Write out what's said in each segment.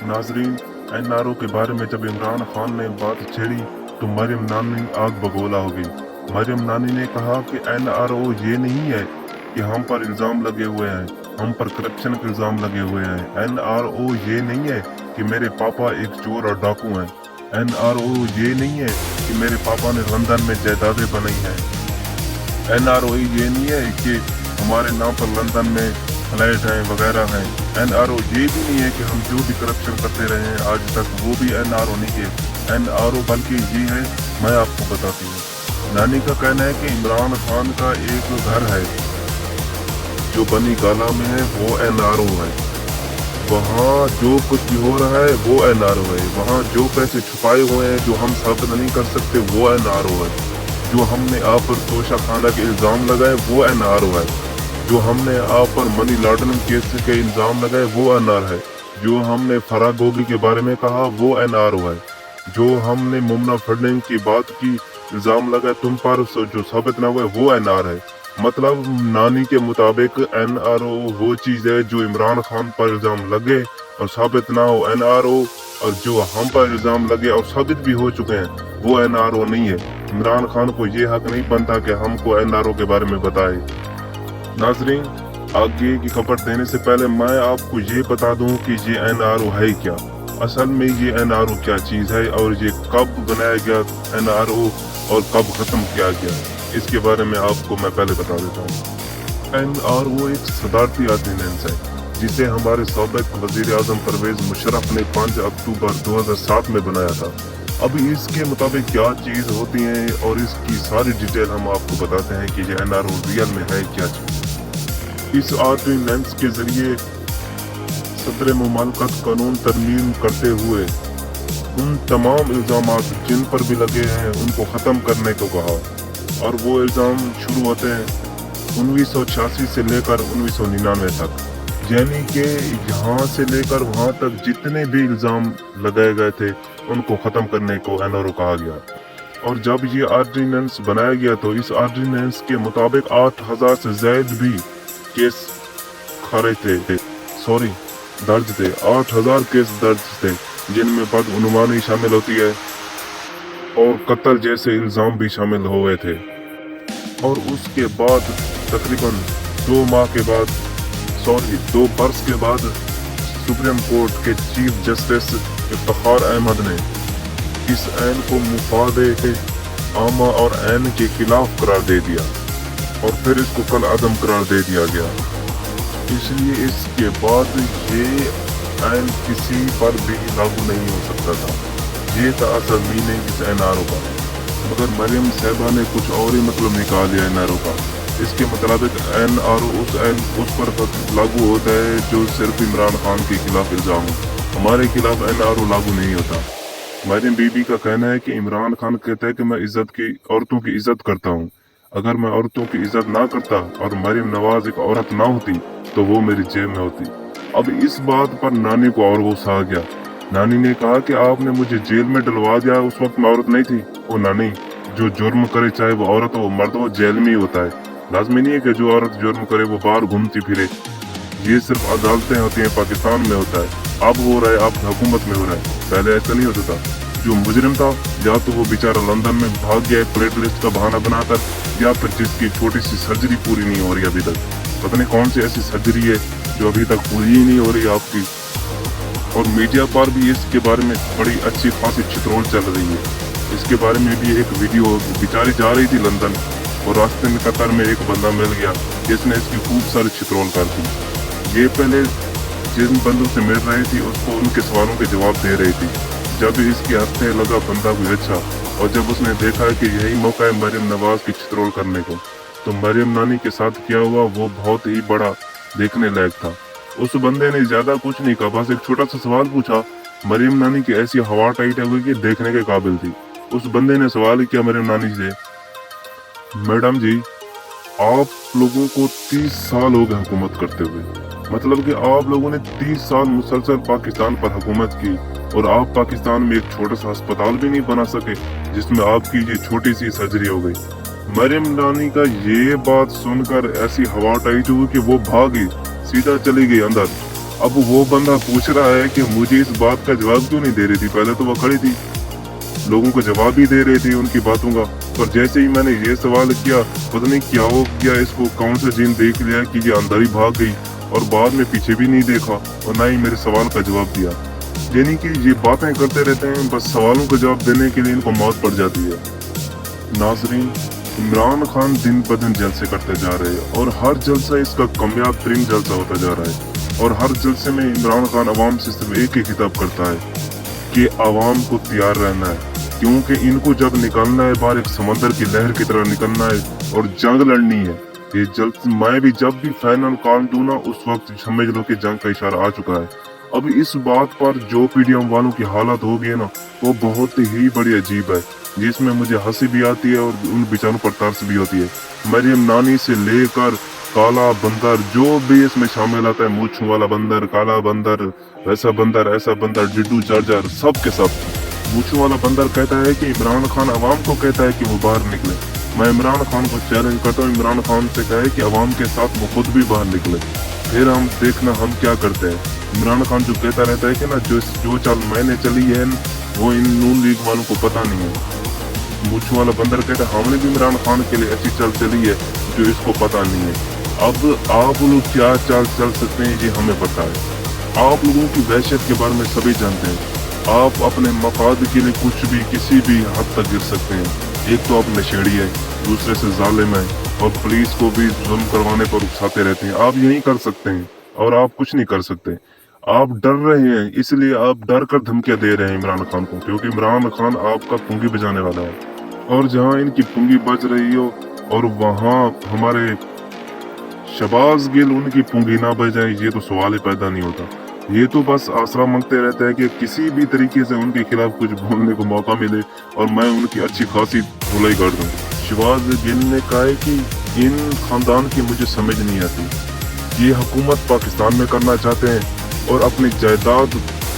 नाजरीन, एनआरओ के बारे में जब इमरान खान ने बात छेड़ी तो मरियम नानी आग बगोला हो गई। मरियम नानी ने कहा कि एनआरओ ये नहीं है कि हम पर इल्ज़ाम लगे हुए हैं, हम पर करप्शन के इल्ज़ाम लगे हुए हैं। एनआरओ ये नहीं है कि मेरे पापा एक चोर और डाकू हैं। एनआरओ ये नहीं है कि मेरे पापा ने लंदन में जायदादें बनाई हैं। एनआरओ ये नहीं है कि हमारे नाम पर लंदन में फ्लैट हैं वगैरह हैं। एनआरओ ये भी नहीं है कि हम जो भी करप्शन करते रहे हैं आज तक, वो भी एनआरओ नहीं है। एनआरओ बल्कि ये है, मैं आपको बताती हूँ। नानी का कहना है कि इमरान खान का एक घर है जो बनी गाला में है, वो एनआरओ है। वहाँ जो कुछ भी हो रहा है वो एनआरओ है। वहाँ जो पैसे छुपाए हुए हैं जो हम साबित नहीं कर सकते वो एनआरओ है। जो हमने आप पर तोशा खाना के इल्ज़ाम लगाए वो एनआरओ है। जो हमने आप पर मनी लॉन्ड्रिंग केस के इल्ज़ाम लगाए वो एनआर है। जो हमने फराह गोगी के बारे में कहा वो एनआरओ है। जो हमने मुमना फंडिंग की बात की इल्ज़ाम लगाए तुम पर जो साबित ना हुआ वो एनआर है। मतलब नानी के मुताबिक एनआरओ वो चीज़ है जो इमरान खान पर इल्ज़ाम लगे और साबित ना हो एनआरओ, और जो हम पर इल्ज़ाम लगे और साबित भी हो चुके हैं वो एनआरओ नहीं है। इमरान खान को ये हक नहीं बनता कि हमको एनआरओ के बारे में बताए। नाजरीन, आगे की खबर देने से पहले मैं आपको ये बता दूं कि ये एनआरओ है क्या। असल में ये एनआरओ क्या चीज़ है और ये कब बनाया गया एनआरओ और कब ख़त्म किया गया, इसके बारे में आपको मैं पहले बता देता हूँ। एनआरओ एक सदारती ऑर्डिनेंस है जिसे हमारे साबिक़ वज़ीर आज़म परवेज़ मुशर्रफ ने 5 अक्टूबर 2007 में बनाया था। अभी इसके मुताबिक क्या चीज़ होती है और इसकी सारी डिटेल हम आपको बताते हैं कि ये एनआरओ रियल में है क्या चीज़। इस ऑर्डिनेंस के जरिए सदर मुमालकत कानून तरमीम करते हुए उन तमाम इल्ज़ामात जिन पर भी लगे हैं उनको ख़त्म करने को कहा, और वो इल्ज़ाम शुरू होते हैं 1986 से लेकर 1999 तक। यानी कि यहाँ से लेकर वहाँ तक जितने भी इल्ज़ाम लगाए गए थे उनको ख़त्म करने को एनआरओ कहा गया। और जब ये ऑर्डिनेंस बनाया गया तो इस ऑर्डिनेंस के मुताबिक 8000 से ज़ायद भी केस दर्ज थे। 8000 केस दर्ज थे जिनमें बदउनवानी शामिल होती है और कत्ल जैसे इल्ज़ाम भी शामिल हुए थे। और उसके बाद तकरीबन 2 बरस के बाद सुप्रीम कोर्ट के चीफ जस्टिस इफ्तिखार अहमद ने इस ऐन को मुफादे आमा और ऐन के खिलाफ करार दे दिया और फिर इसको कल अदम करार दे दिया गया। इसलिए इसके बाद ये ऐन किसी पर भी लागू नहीं हो सकता था। ये था असल मीनिंग इस एनआरओ का। मगर मरियम साहबा ने कुछ और ही मतलब निकाल लिया एनआरओ का। इसके मुताबिक एनआरओ उस पर लागू होता है जो सिर्फ इमरान खान के खिलाफ इल्ज़ाम हो। हमारे खिलाफ एनआरओ लागू नहीं होता। मरियम बीबी का कहना है कि इमरान खान कहता है कि मैं औरतों की इज्जत करता हूँ। अगर मैं औरतों की इज्जत ना करता और मरियम नवाज एक औरत ना होती तो वो मेरी जेब में होती। अब इस बात पर नानी को और गुस्सा आ गया। नानी ने कहा कि आपने मुझे जेल में डलवा दिया, उस वक्त मैं औरत नहीं थी। ओ नानी, जो जुर्म करे चाहे वो औरत हो मर्द हो, जेल में ही होता है। लाजमी नहीं है कि जो औरत जुर्म करे वो बाहर घूमती फिरे। ये सिर्फ अदालतें होती हैं, पाकिस्तान में होता है। अब हो रहा है, अब हुकूमत में हो रहा है, पहले ऐसा नहीं होता था। जो मुजरिम था या तो वो बेचारा लंदन में भाग गया प्लेट लिस्ट का बहाना बनाकर, या फिर जिसकी छोटी सी सर्जरी पूरी नहीं हो रही अभी तक। पता नहीं कौन सी ऐसी सर्जरी है जो अभी तक पूरी ही नहीं हो रही आपकी। और मीडिया पर भी इसके बारे में बड़ी अच्छी खासी छितरोल चल रही है। इसके बारे में भी एक वीडियो, बेचारी जा रही थी लंदन और रास्ते में कतर में एक बंदा मिल गया जिसने इसकी खूब सारी छितरोल कर दी। ये पहले जिन बंदों से मिल रही थी उसको उनके सवालों के जवाब दे रही थी। जब इसके हफ्ते लगा बंदा भी अच्छा, और जब उसने देखा कि यही मौका है मरियम नवाज की छितरोल करने को, तो मरियम नानी के साथ किया हुआ वो बहुत ही बड़ा देखने लायक था। उस बंदे ने ज्यादा कुछ नहीं कहा, बस एक छोटा सा सवाल पूछा। मरियम नानी की ऐसी हवा टाइट है कि देखने के काबिल थी। उस बंदे ने सवाल किया मरियम नानी से, मैडम जी, आप लोगों को 30 साल हो गए हुकूमत करते हुए, मतलब कि आप लोगों ने 30 साल मुसलसल पाकिस्तान पर हुकूमत की और आप पाकिस्तान में एक छोटा सा अस्पताल भी नहीं बना सके जिसमें आपकी ये छोटी सी सर्जरी हो गई। मरियम नानी का ये बात सुनकर ऐसी हवा टाइट हुई कि वो भागी, सीधा चली गई अंदर अब वो बंदा पूछ रहा है कि मुझे इस बात का जवाब क्यों नहीं दे रही थी। पहले तो वो खड़ी थी, लोगों को जवाब ही दे रही थी उनकी बातों का, पर जैसे ही मैंने ये सवाल किया, पता नहीं क्या हो गया इसको, कौन सा जिन देख लिया कि ये अंदर ही भाग गई और बाद में पीछे भी नहीं देखा और ना ही मेरे सवाल का जवाब दिया। यानी कि ये बातें करते रहते हैं, बस सवालों का जवाब देने के लिए इनको मौत पड़ जाती है। नाजरीन, इमरान खान दिन ब दिन जलसे करते जा रहे हैं और हर जलसा इसका कामयाब तरीन जलसा होता जा रहा है। और हर जलसे में इमरान खान अवाम से सिर्फ एक ही खिताब करता है कि अवाम को तैयार रहना है, क्योंकि इनको जब निकलना है बाहर, एक समंदर की लहर की तरह निकलना है और जंग लड़नी है। ये जल्द मैं भी जब भी फाइनल कॉल दूं ना, उस वक्त समझ लो कि जंग का इशारा आ चुका है। अब इस बात पर जो पीडीएम वालों की हालत हो गई है ना, वो बहुत ही बड़ी अजीब है, जिसमें मुझे हंसी भी आती है और उन बेचारों पर तरस भी होती है। मरियम नानी से लेकर काला बंदर, जो भी इसमें शामिल आता है, मूंछों वाला बंदर, काला बंदर, वैसा बंदर, ऐसा बंदर, डिड्डू चार्जर, सब के सब। मूंछों वाला बंदर कहता है कि इमरान खान अवाम को कहता है कि वो बाहर निकले। मैं इमरान खान को चैलेंज करता हूँ, इमरान खान से कहे कि अवाम के साथ वो खुद भी बाहर निकले, फिर हम देखना हम क्या करते हैं। इमरान खान जो कहता रहता है कि ना, जो चाल मैंने चली है वो इन नून लीग वालों को पता नहीं है। मूंछों वाला बंदर कहता है हमने भी इमरान खान के लिए ऐसी चाल चली है जो इसको पता नहीं है। अब आप लोग क्या चाल चल सकते हैं ये हमें पता है। आप लोगों की वहशत के बारे में सभी जानते हैं। आप अपने मफाद के लिए कुछ भी किसी भी हद तक गिर सकते हैं। एक तो आप नशेड़ी है, दूसरे से जालिम है और पुलिस को भी जुल्म करवाने पर उकसाते रहते हैं। आप यही कर सकते हैं और आप कुछ नहीं कर सकते। आप डर रहे हैं, इसलिए आप डर कर धमकियां दे रहे हैं इमरान खान को, क्योंकि इमरान खान आपका पुंगी बजाने वाला है। और जहां इनकी पुंगी बज रही हो और वहां हमारे शहबाज गिल उनकी पुंगी ना बजाए, ये तो सवाल ही पैदा नहीं होता। ये तो बस आसरा मांगते रहते हैं कि किसी भी तरीके से उनके खिलाफ कुछ बोलने को मौका मिले और मैं उनकी अच्छी खासी धुलाई कर दूं। शहबाज गिल ने कहा है कि इन खानदान की मुझे समझ नहीं आती। ये हुकूमत पाकिस्तान में करना चाहते हैं और अपनी जायदाद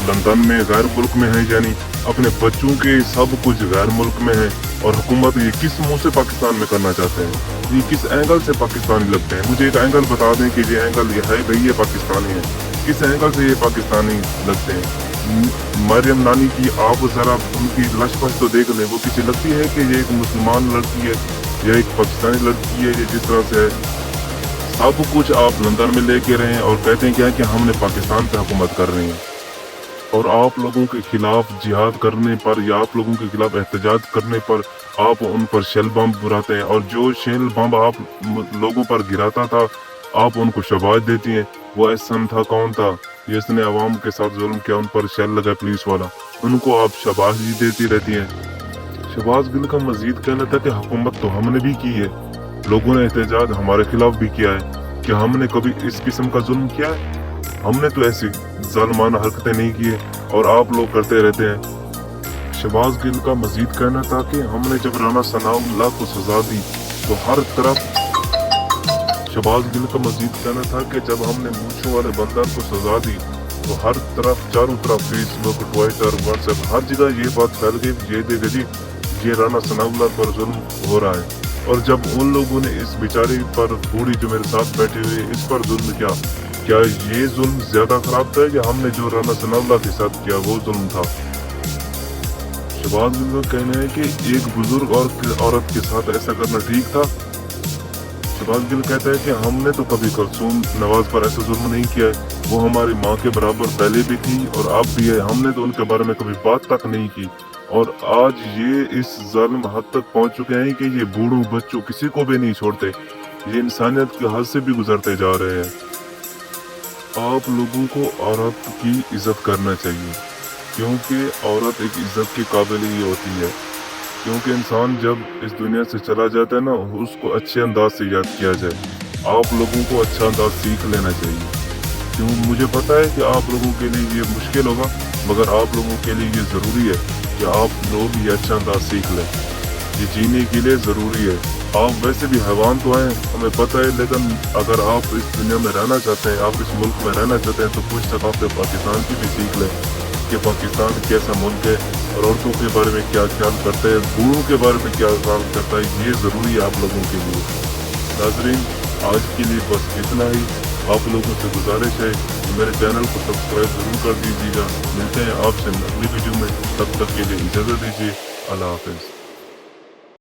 लंदन में गैर मुल्क में है, यानी अपने बच्चों के सब कुछ गैर मुल्क में है। और हुकूमत ये किस मुंह से पाकिस्तान में करना चाहते हैं, ये किस एंगल से पाकिस्तानी लगते हैं। मुझे एक एंगल बता दें कि ये एंगल ये है भाई, ये पाकिस्तानी है, किस एंगल से ये पाकिस्तानी लगते हैं। मरियम नानी की आप जरा उनकी लशपश तो देख लें, वो किसी लगती है कि ये एक मुसलमान लड़की है या एक पाकिस्तानी लड़की है। ये जिस तरह से है सब कुछ आप लंदन में लेके रहे हैं और कहते हैं क्या कि हमने पाकिस्तान पे हुकूमत कर रहे हैं। और आप लोगों के खिलाफ जिहाद करने पर या आप लोगों के खिलाफ एहतजाज करने पर आप उन पर शेल बम गिराते हैं, और जो शेल बम आप लोगों पर गिराता था आप उनको शाबाश देती हैं। वो एहसन था, कौन था जिसने अवाम के साथ जुल्म किया, उन पर शेल लगा पुलिस वाला, उनको आप शाबाशी देती रहती हैं। शहबाज गिल का मजीद कहना था कि हुकूमत तो हमने भी की है, लोगों ने एहतजाज हमारे खिलाफ भी किया है, कि हमने कभी इस किस्म का जुल्म किया है? हमने तो ऐसी जालिमाना हरकतें नहीं की है और आप लोग करते रहते हैं। शहबाज गिल का मजीद कहना था कि हमने जब राना सनाउल्लाह को सजा दी तो हर तरफ शहबाज गिल का मजीद कहना था कि जब हमने मूंछों वाले बंदर को सजा दी तो हर तरफ चारों तरफ फेसबुक, ट्विटर, व्हाट्सएप, हर जगह ये बात फैल गई, ये देखिए जी ये राना सनाउल्लाह पर जुल्म हो रहा है। और जब उन लोगों ने इस बेचारे पर बूढ़ी जो मेरे साथ बैठे हुए इस पर जुल्म किया, क्या ये जुल्म ज्यादा खराब था या हमने जो राना सनाउल्लाह के साथ किया वो जुल्म था? शहबाज गिल का कहना है कि एक बुजुर्ग और औरत के साथ ऐसा करना ठीक था। शहबाज गिल कहता है कि हमने तो कभी कुलसूम नवाज पर ऐसा जुल्म नहीं किया है, वो हमारी माँ के बराबर पहले भी थी और अब भी है, हमने तो उनके बारे में कभी बात तक नहीं की। और आज ये इस जालिम हद तक पहुंच चुके हैं कि ये बूढ़ों बच्चों किसी को भी नहीं छोड़ते, ये इंसानियत के हद से भी गुजरते जा रहे हैं। आप लोगों को औरत की इज्जत करना चाहिए, क्योंकि औरत एक इज्जत के काबिल ही होती है। क्योंकि इंसान जब इस दुनिया से चला जाता है ना, उसको अच्छे अंदाज से याद किया जाए। आप लोगों को अच्छा अंदाज सीख लेना चाहिए। क्यों, मुझे पता है कि आप लोगों के लिए ये मुश्किल होगा, मगर आप लोगों के लिए ये ज़रूरी है कि आप लोग ये अच्छा अंदाज सीख लें। ये जीने के लिए ज़रूरी है। आप वैसे भी हैवान तो हैं, हमें पता है, लेकिन अगर आप इस दुनिया में रहना चाहते हैं, आप इस मुल्क में रहना चाहते हैं, तो कुछ सकाफत पाकिस्तान की भी सीख लें कि पाकिस्तान कैसा मुल्क है और औरतों के बारे में क्या ख्याल करता है, बूढ़ों के बारे में क्या ख्याल करता है। ये ज़रूरी है आप लोगों के लिए। नाज़रीन, आज के लिए बस इतना ही। آپ لوگوں سے گزارش ہے کہ میرے چینل کو سبسکرائب ضرور کر دیجیے گا۔ ملتے ہیں آپ سے اگلی ویڈیو میں، تب تک کے لیے اجازت دیجیے۔ اللہ حافظ۔